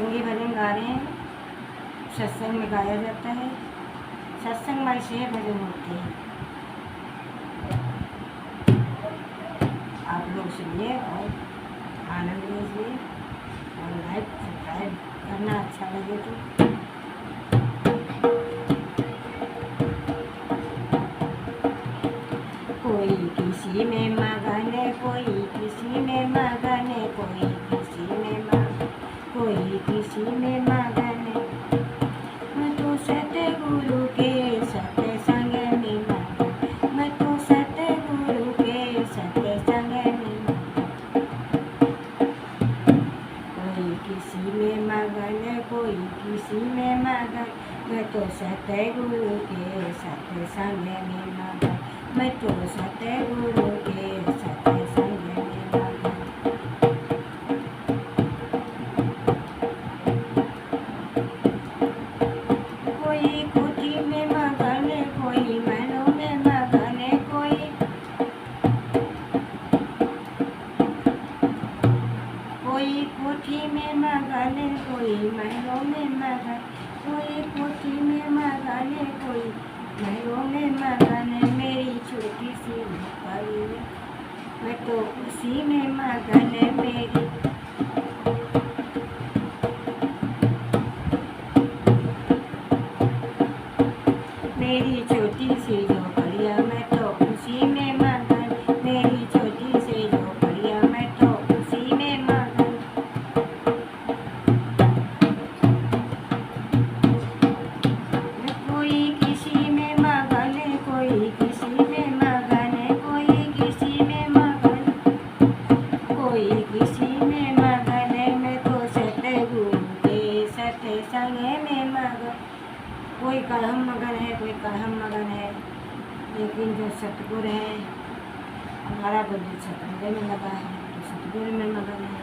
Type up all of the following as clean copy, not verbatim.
सत्संगी भजन गा रहे हैं। सत्संग में गाया जाता है। सत्संग में से भजन होते हैं। आप लोग सुनिए और आनंद लीजिए और लाइक सब्सक्राइब करना अच्छा लगे तो। कोई किसी में मगन है, कोई किसी में मगन है, कोई किसी में मगन, कोई किसी में मगन है। मैं तो सतगुरु के सत्संग में मगन, मैं तो सतगुरु के सत्संग में मगन। कोई किसी में मगन है, कोई किसी में मगन, मैं तो सतगुरु के सत्संग में मगन, मैं तो सतगुरु के सत्संग में मगन। कोई कोठी में मगन है, कोई महलों में मगन है, कोई कोठी में मगन है, कोई महलों में मगन, कोई कोठी में मगन है, कोई महलों में मगन है। मेरी छोटी सी झोपड़ी है, मैं तो उसी में मगन है। मेरी छोटी सी झोपड़िया, मैं तो उसी में मगन, मेरी छोटी सी झोपड़िया, मैं तो उसी में मगन। कोई किसी में मगन है, कोई किसी में मगन है, कोई किसी में मगन, कोई किसी में मगन है। मैं तो सतगुरु के सत्संग में मगन। कोई कलम मगन है, कोई कलम मगन है, लेकिन जो सतगुरु है हमारा बुद्धि सतगुरु में लगा है, तो सतगुरु में मगन है।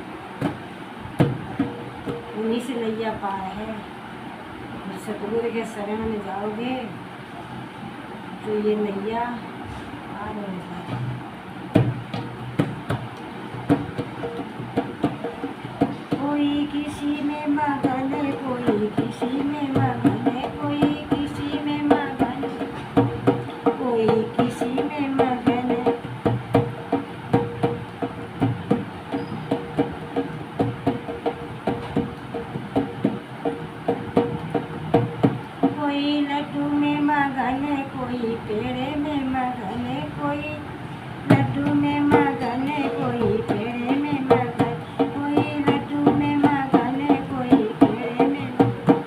उन्हीं से नैया पार है। सतगुरु के शरण में जाओगे तो ये नैया पार हो जाएगी। कोई किसी में मगन है, कोई किसी में मगन है, कोई किसी में मगन है, कोई किसी में मगन है। कोई लड्डू में मगन है, कोई पेड़े में मगन है, कोई लड्डू में मगन है, कोई पेड़े में मगन, कोई लड्डू में मगन है, कोई पेड़े में मगन।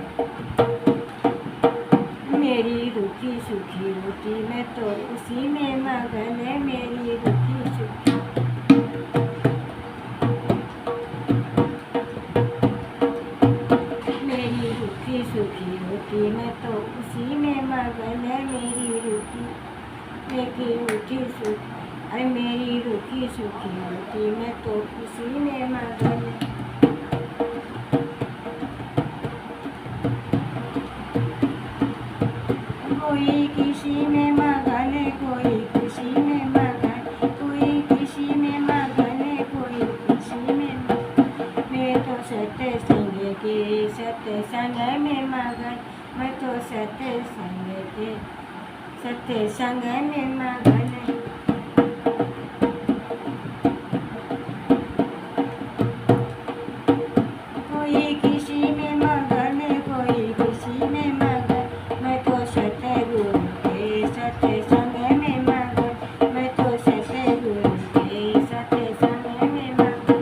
मेरी रूखी सूखी रोटी, मैं तो उसी में मगन है। मेरी रूखी सूखी, मेरी रूखी सूखी रोटी, मैं तो उसी में मगन है। मेरी रूखी सूखी, अरे मेरी रूखी सूखी रोटी, मैं तो उसी में मगन है। कोई किसी में मगन है, कोई किसी में मगन, कोई किसी में मगन है, कोई किसी में मगन। मैं तो सत्संग के सत्संग में मगन, मैं तो सत्संग के सत्संग में मगन है। कोई किसी में मगन है, कोई किसी में मगन, मैं तो सतगुरु के सत्संग में मगन, मैं तो सतगुरु के सत्संग में मगन।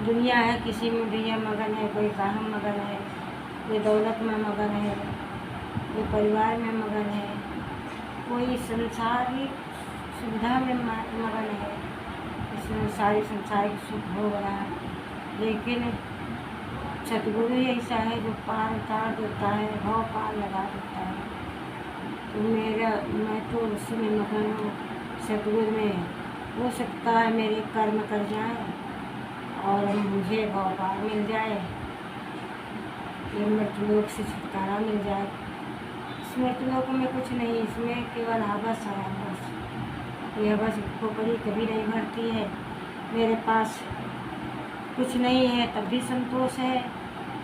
दुनिया है किसी में भैया मगन है, कोई काम मगन है, कोई दौलत में मगन है, कोई परिवार में मगन है, कोई संसारिक सुविधा में मगन है, इसमें सारी संसारिक सुख हो रहा है। लेकिन सतगुरु ही ऐसा है जो पार उतार देता है, भाव पार लगा देता है। तो मैं तो उसी में मगन हूँ। सतगुरु में हो सकता है मेरे कर्म कर जाए और मुझे भाव पार मिल जाए, ये मृत्युलोक से छुटकारा मिल जाए। इस मृत्युलोक में कुछ नहीं, इसमें केवल हवस है। बस ये हवस खोपड़ी कभी नहीं भरती है। मेरे पास कुछ नहीं है तब भी संतोष है,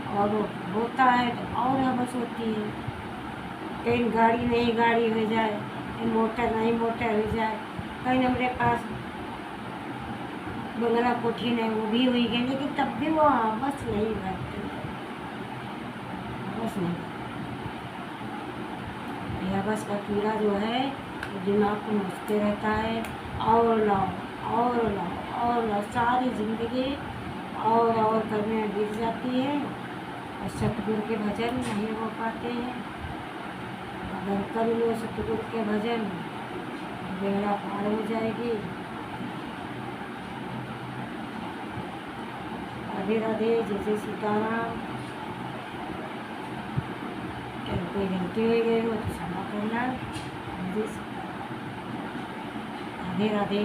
और वो होता है तो और हवस होती है। कहीं गाड़ी नहीं गाड़ी हो जाए, कहीं मोटर नहीं मोटर हो जाए, कहीं हमारे पास बंगला कोठी नहीं वो भी हुई गई, लेकिन तब भी वो हवस नहीं भरती है, हवस नहीं। ये हवस का कीड़ा जो है वो दिमाग को नोचते रहता है, और लाओ और लाओ और लाओ, सारी जिंदगी और करने में बीत जाती है, और सतगुरु के भजन नहीं हो पाते हैं। अगर कर लो सतगुरु के भजन, बेड़ा पार हो जाएगी। राधे राधे, जय जय सीताराम। अगर कोई गलती हो गई हो तो क्षमा करना। राधे राधे।